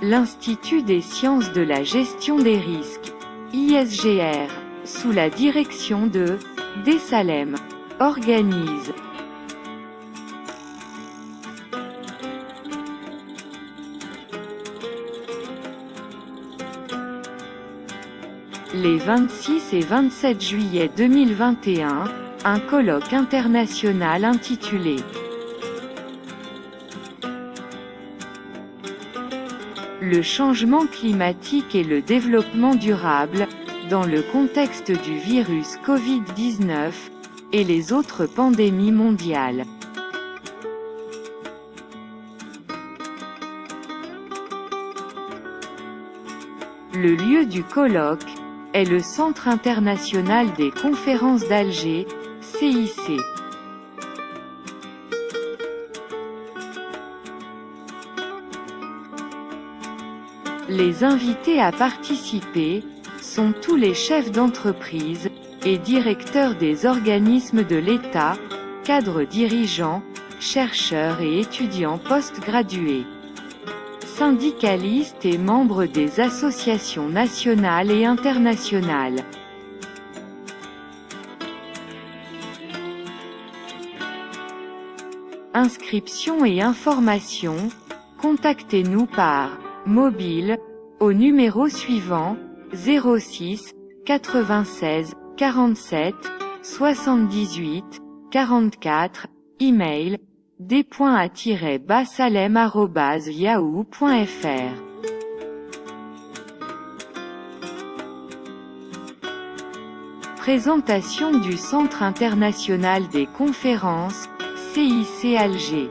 L'Institut des sciences de la gestion des risques, ISGR, sous la direction de Dessalem, organise les 26 et 27 juillet 2021, un colloque international intitulé Le changement climatique et le développement durable, dans le contexte du virus Covid-19, et les autres pandémies mondiales. Le lieu du colloque est le Centre international des conférences d'Alger, CIC. Les invités à participer sont tous les chefs d'entreprise et directeurs des organismes de l'État, cadres dirigeants, chercheurs et étudiants post-gradués, syndicalistes et membres des associations nationales et internationales. Inscriptions et informations, contactez-nous par mobile, au numéro suivant, 06 96 47 78 44, email, d.a-bassalem@yahoo.fr. Présentation du Centre international des conférences, CIC Alger.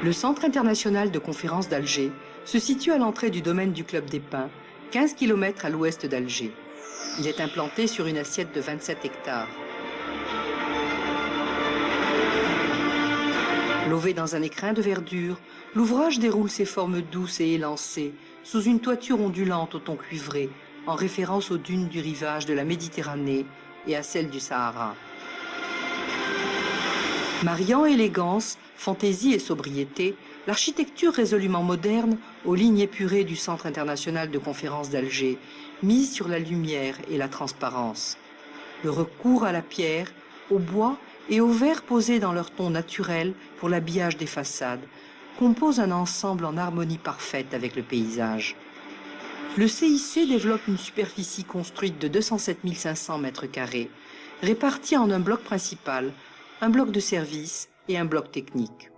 Le Centre international de conférences d'Alger se situe à l'entrée du domaine du Club des Pins, 15 km à l'ouest d'Alger. Il est implanté sur une assiette de 27 hectares. Lové dans un écrin de verdure, l'ouvrage déroule ses formes douces et élancées, sous une toiture ondulante au ton cuivré, en référence aux dunes du rivage de la Méditerranée et à celles du Sahara. Mariant élégance, fantaisie et sobriété, l'architecture résolument moderne, aux lignes épurées du Centre international de conférences d'Alger, mise sur la lumière et la transparence. Le recours à la pierre, au bois et au verre posés dans leur ton naturel pour l'habillage des façades, compose un ensemble en harmonie parfaite avec le paysage. Le CIC développe une superficie construite de 207 500 m², répartie en un bloc principal, un bloc de service et un bloc technique.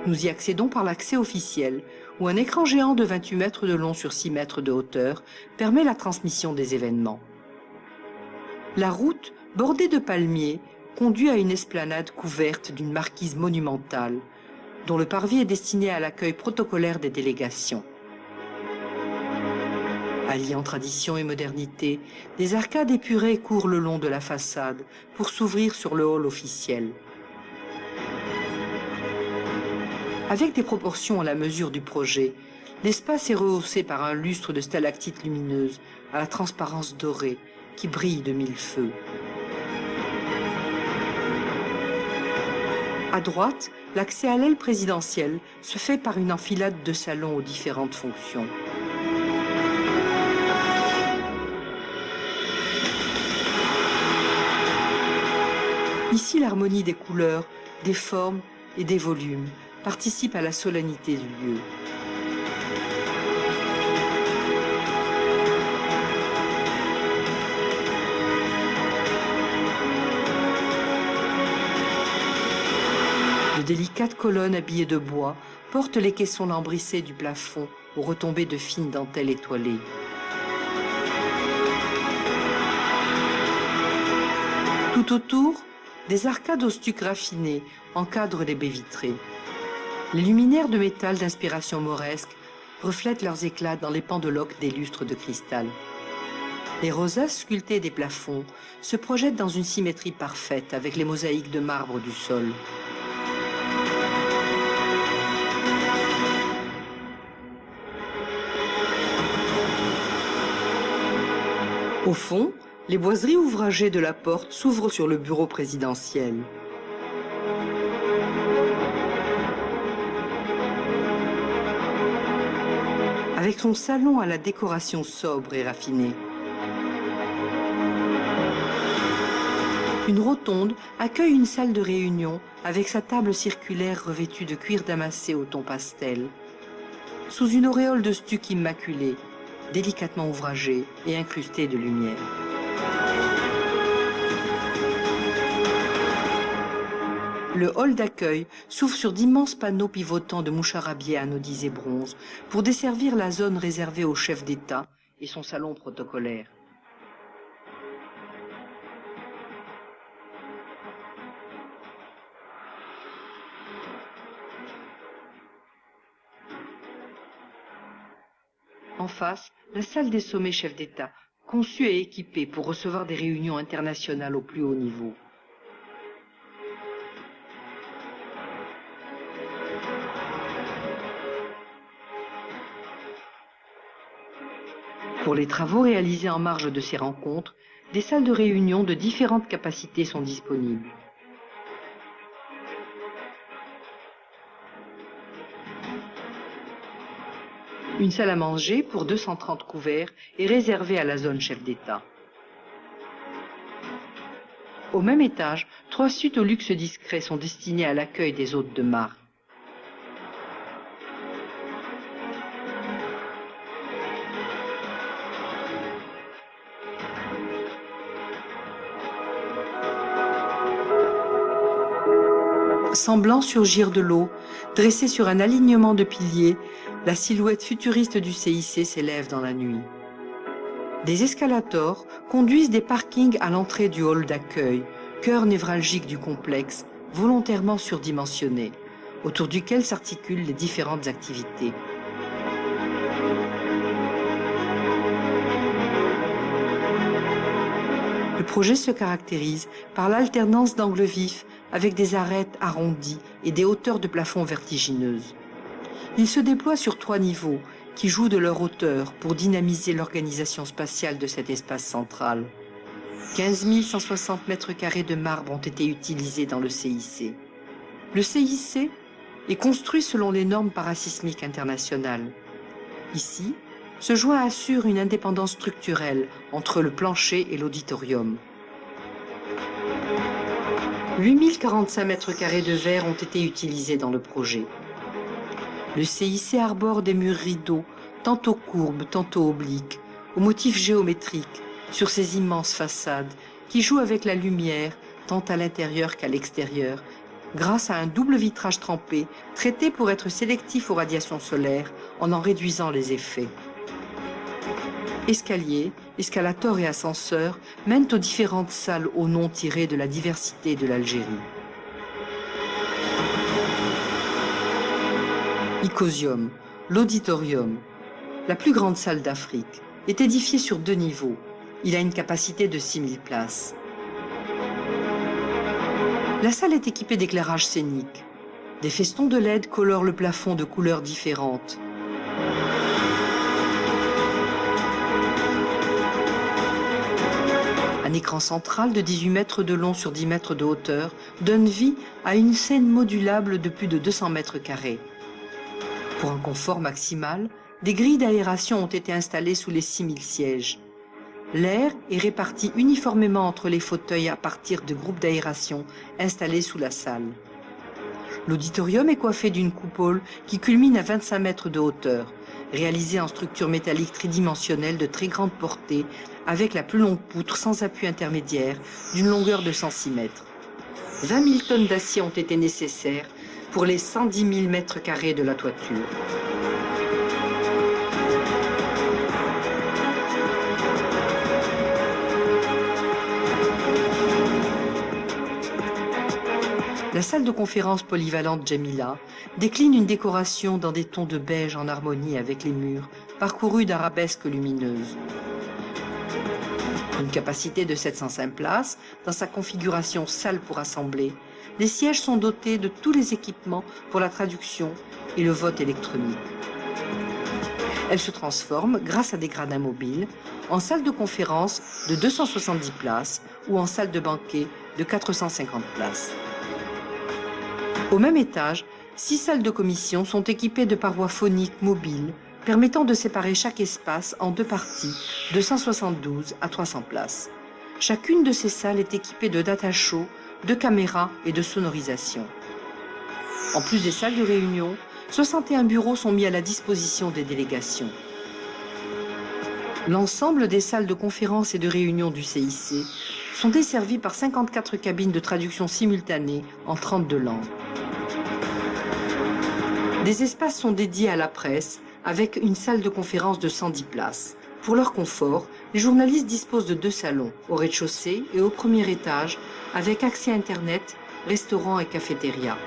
Nous y accédons par l'accès officiel, où un écran géant de 28 mètres de long sur 6 mètres de hauteur permet la transmission des événements. La route, bordée de palmiers, conduit à une esplanade couverte d'une marquise monumentale, dont le parvis est destiné à l'accueil protocolaire des délégations. Alliant tradition et modernité, des arcades épurées courent le long de la façade pour s'ouvrir sur le hall officiel. Avec des proportions à la mesure du projet, l'espace est rehaussé par un lustre de stalactites lumineuses à la transparence dorée qui brille de mille feux. À droite, l'accès à l'aile présidentielle se fait par une enfilade de salons aux différentes fonctions. Ici, l'harmonie des couleurs, des formes et des volumes participe à la solennité du lieu. De délicates colonnes habillées de bois portent les caissons lambrissés du plafond aux retombées de fines dentelles étoilées. Tout autour, des arcades au stuc raffiné encadrent les baies vitrées. Les luminaires de métal d'inspiration mauresque reflètent leurs éclats dans les pendeloques des lustres de cristal. Les rosaces sculptées des plafonds se projettent dans une symétrie parfaite avec les mosaïques de marbre du sol. Au fond, les boiseries ouvragées de la porte s'ouvrent sur le bureau présidentiel. Avec son salon à la décoration sobre et raffinée. Une rotonde accueille une salle de réunion avec sa table circulaire revêtue de cuir damassé au ton pastel, sous une auréole de stuc immaculé, délicatement ouvragée et incrustée de lumière. Le hall d'accueil s'ouvre sur d'immenses panneaux pivotants de moucharabiés anodisés bronze pour desservir la zone réservée au chef d'État et son salon protocolaire. En face, la salle des sommets chefs d'État, conçue et équipée pour recevoir des réunions internationales au plus haut niveau. Pour les travaux réalisés en marge de ces rencontres, des salles de réunion de différentes capacités sont disponibles. Une salle à manger pour 230 couverts est réservée à la zone chef d'État. Au même étage, 3 suites au luxe discret sont destinées à l'accueil des hôtes de marque. Semblant surgir de l'eau, dressée sur un alignement de piliers, la silhouette futuriste du CIC s'élève dans la nuit. Des escalators conduisent des parkings à l'entrée du hall d'accueil, cœur névralgique du complexe, volontairement surdimensionné, autour duquel s'articulent les différentes activités. Le projet se caractérise par l'alternance d'angles vifs avec des arêtes arrondies et des hauteurs de plafond vertigineuses. Il se déploie sur 3 niveaux qui jouent de leur hauteur pour dynamiser l'organisation spatiale de cet espace central. 15 160 mètres carrés de marbre ont été utilisés dans le CIC. Le CIC est construit selon les normes parasismiques internationales. Ici, ce joint assure une indépendance structurelle entre le plancher et l'auditorium. 8045 mètres carrés de verre ont été utilisés dans le projet. Le CIC arbore des murs rideaux, tantôt courbes, tantôt obliques, aux motifs géométriques, sur ses immenses façades, qui jouent avec la lumière, tant à l'intérieur qu'à l'extérieur, grâce à un double vitrage trempé, traité pour être sélectif aux radiations solaires, en réduisant les effets. Escaliers, escalators et ascenseurs mènent aux différentes salles au nom tiré de la diversité de l'Algérie. Icosium, l'auditorium, la plus grande salle d'Afrique, est édifié sur 2 niveaux. Il a une capacité de 6000 places. La salle est équipée d'éclairage scénique. Des festons de LED colorent le plafond de couleurs différentes. Un écran central de 18 mètres de long sur 10 mètres de hauteur donne vie à une scène modulable de plus de 200 mètres carrés. Pour un confort maximal, des grilles d'aération ont été installées sous les 6000 sièges. L'air est réparti uniformément entre les fauteuils à partir de groupes d'aération installés sous la salle. L'auditorium est coiffé d'une coupole qui culmine à 25 mètres de hauteur, réalisée en structure métallique tridimensionnelle de très grande portée, avec la plus longue poutre sans appui intermédiaire d'une longueur de 106 mètres. 20 000 tonnes d'acier ont été nécessaires pour les 110 000 mètres carrés de la toiture. La salle de conférence polyvalente Jamila décline une décoration dans des tons de beige en harmonie avec les murs, parcourus d'arabesques lumineuses. Pour une capacité de 705 places, dans sa configuration salle pour assembler, les sièges sont dotés de tous les équipements pour la traduction et le vote électronique. Elle se transforme, grâce à des gradins mobiles, en salle de conférence de 270 places ou en salle de banquet de 450 places. Au même étage, 6 salles de commission sont équipées de parois phoniques mobiles permettant de séparer chaque espace en 2 parties de 172 à 300 places. Chacune de ces salles est équipée de data show, de caméras et de sonorisation. En plus des salles de réunion, 61 bureaux sont mis à la disposition des délégations. L'ensemble des salles de conférences et de réunion du CIC sont desservies par 54 cabines de traduction simultanée en 32 langues. Des espaces sont dédiés à la presse, avec une salle de conférence de 110 places. Pour leur confort, les journalistes disposent de 2 salons, au rez-de-chaussée et au premier étage, avec accès Internet, restaurant et cafétéria.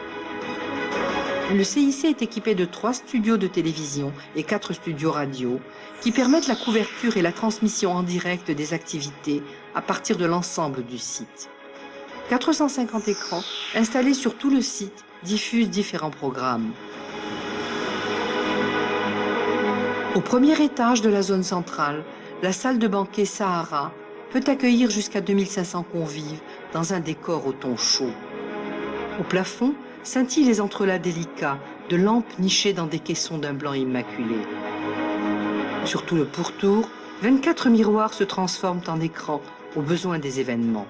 Le CIC est équipé de 3 studios de télévision et 4 studios radio, qui permettent la couverture et la transmission en direct des activités à partir de l'ensemble du site. 450 écrans installés sur tout le site diffusent différents programmes. Au premier étage de la zone centrale, la salle de banquet Sahara peut accueillir jusqu'à 2500 convives dans un décor au ton chaud. Au plafond, scintillent les entrelacs délicats de lampes nichées dans des caissons d'un blanc immaculé. Sur tout le pourtour, 24 miroirs se transforment en écrans aux besoins des événements.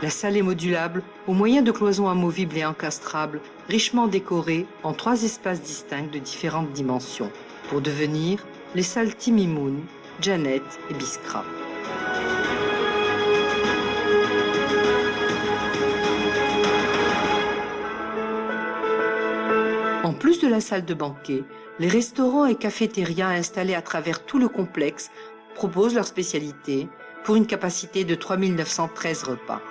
La salle est modulable au moyen de cloisons amovibles et encastrables, richement décorées en 3 espaces distincts de différentes dimensions, pour devenir les salles Timmy Moon, Janet et Biskra. En plus de la salle de banquet, les restaurants et cafétérias installés à travers tout le complexe proposent leurs spécialités pour une capacité de 3 913 repas.